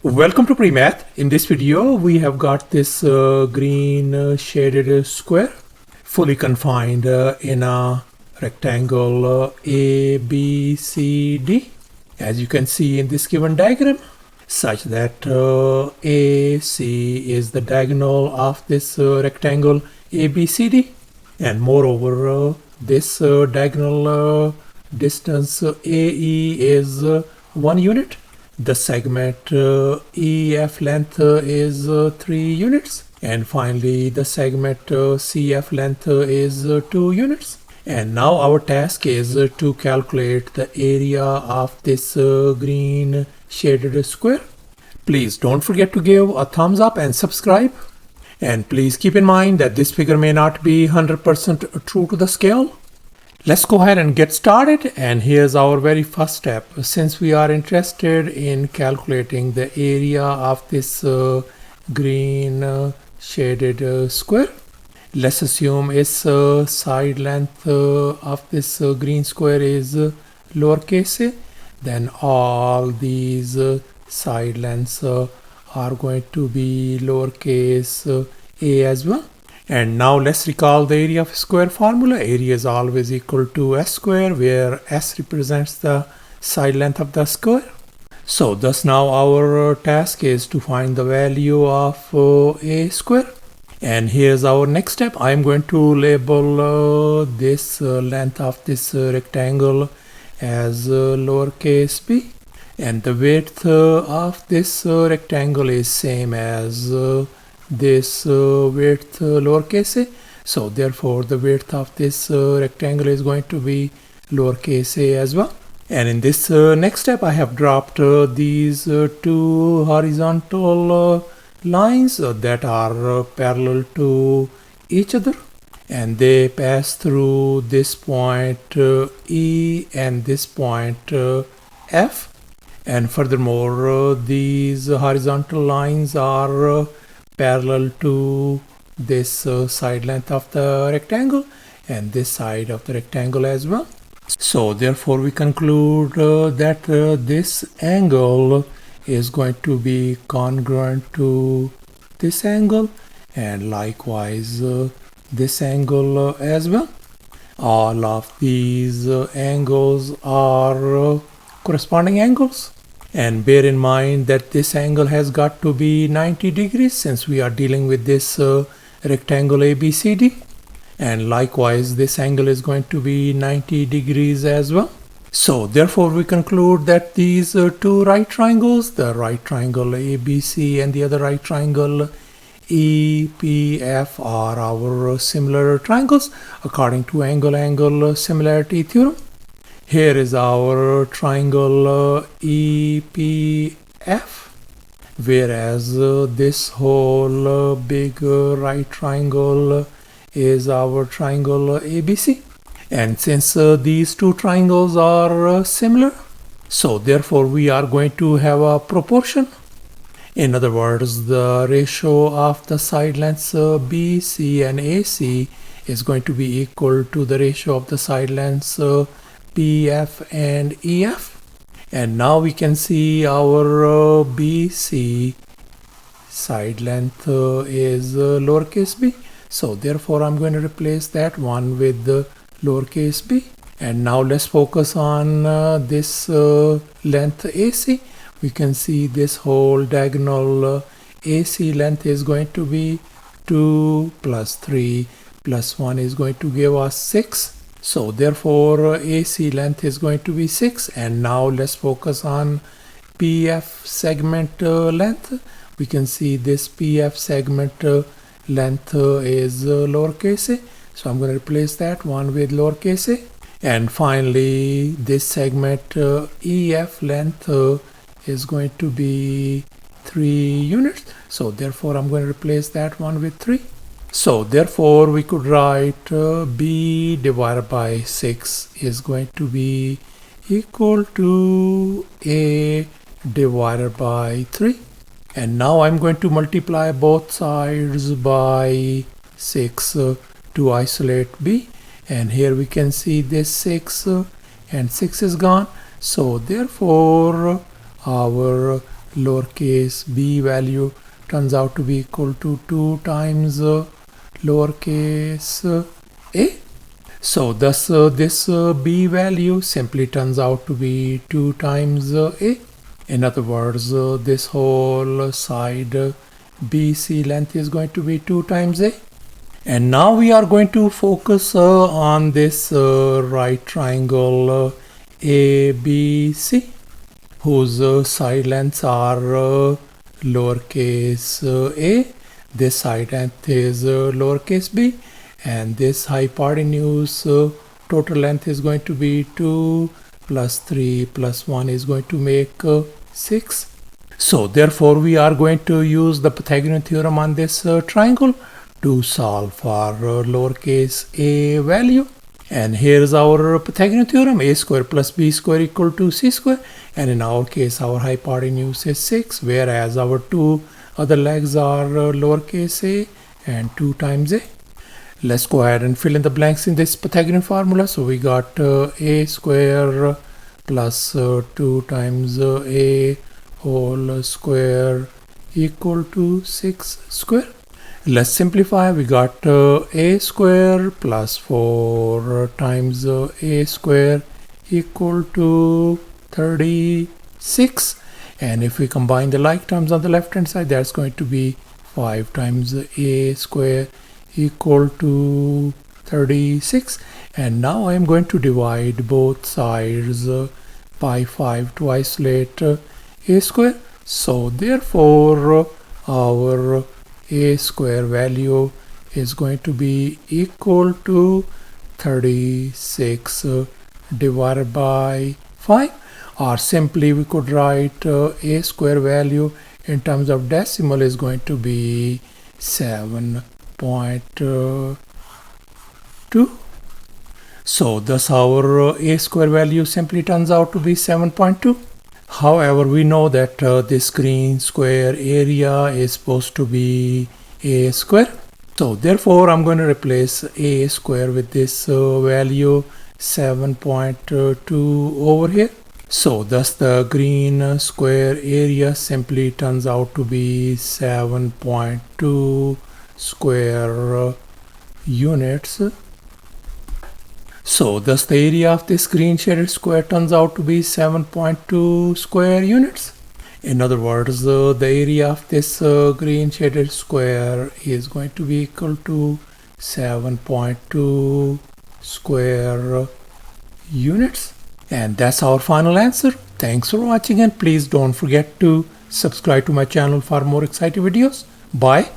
Welcome to PreMath. In this video, we have got this green shaded square fully confined in a rectangle ABCD, as you can see in this given diagram, such that AC is the diagonal of this rectangle ABCD, and moreover, this diagonal distance AE is 1 unit. The segment EF length is 3 units, and finally the segment CF length is 2 units. And now our task is to calculate the area of this green shaded square. Please don't forget to give a thumbs up and subscribe. And please keep in mind that this figure may not be 100% true to the scale. Let's go ahead and get started, and here's our very first step. Since we are interested in calculating the area of this green shaded square, let's assume its side length of this green square is lowercase a. Then all these side lengths are going to be lowercase a as well. And now let's recall the area of square formula. Area is always equal to s square, where s represents the side length of the square. So thus now our task is to find the value of a square. And here's our next step. I'm going to label this length of this rectangle as lowercase b. And the width of this rectangle is same as this width lowercase a. So therefore the width of this rectangle is going to be lowercase a as well. And in this next step, I have dropped these two horizontal lines that are parallel to each other, and they pass through this point E and this point F. And furthermore, these horizontal lines are parallel to this side length of the rectangle and this side of the rectangle as well. So therefore we conclude that this angle is going to be congruent to this angle, and likewise this angle as well. All of these angles are corresponding angles. And bear in mind that this angle has got to be 90 degrees since we are dealing with this rectangle ABCD. And likewise, this angle is going to be 90 degrees as well. So therefore, we conclude that these two right triangles, the right triangle ABC and the other right triangle EPF, are our similar triangles according to angle-angle similarity theorem. Here is our triangle EPF, whereas this whole big right triangle is our triangle ABC. And since these two triangles are similar, so therefore we are going to have a proportion. In other words, the ratio of the side lengths BC and AC is going to be equal to the ratio of the side lengths PF and EF. And now we can see our BC side length is lowercase b. So therefore I'm going to replace that one with lowercase b. And now let's focus on this length AC. We can see this whole diagonal AC length is going to be 2 plus 3 plus 1 is going to give us 6. So therefore AC length is going to be 6. And now let's focus on PF segment length. We can see this PF segment length is lowercase a. So I'm going to replace that one with lowercase a. And finally, this segment EF length is going to be 3 units. So therefore I'm going to replace that one with 3. So therefore we could write b divided by 6 is going to be equal to a divided by 3. And now I'm going to multiply both sides by 6 to isolate b. And here we can see this 6 and 6 is gone. So therefore our lowercase b value turns out to be equal to 2 times lowercase a. So thus this b value simply turns out to be 2 times a. In other words, this whole side BC length is going to be 2 times a. And now we are going to focus on this right triangle ABC, whose side lengths are lowercase a, this side length is lowercase b, and this hypotenuse total length is going to be 2 plus 3 plus 1 is going to make 6. So therefore we are going to use the Pythagorean theorem on this triangle to solve for lowercase a value. And here is our Pythagorean theorem: a square plus b square equal to c square. And in our case our hypotenuse is 6, whereas our two other legs are lowercase a and 2 times a. Let's go ahead and fill in the blanks in this Pythagorean formula. So we got a square plus 2 times a whole square equal to 6 square. Let's simplify. We got a square plus 4 times a square equal to 36. And if we combine the like terms on the left hand side, that's going to be 5 times a square equal to 36. And now I am going to divide both sides by 5 to isolate a square. So therefore our a square value is going to be equal to 36 divided by 5. Or simply we could write a square value in terms of decimal is going to be 7.2. So thus our a square value simply turns out to be 7.2. However, we know that this green square area is supposed to be a square. So therefore I'm going to replace a square with this value 7.2 over here. So thus the green square area simply turns out to be 7.2 square units. So thus the area of this green shaded square turns out to be 7.2 square units. In other words, the area of this green shaded square is going to be equal to 7.2 square units. And that's our final answer. Thanks for watching, and please don't forget to subscribe to my channel for more exciting videos. Bye.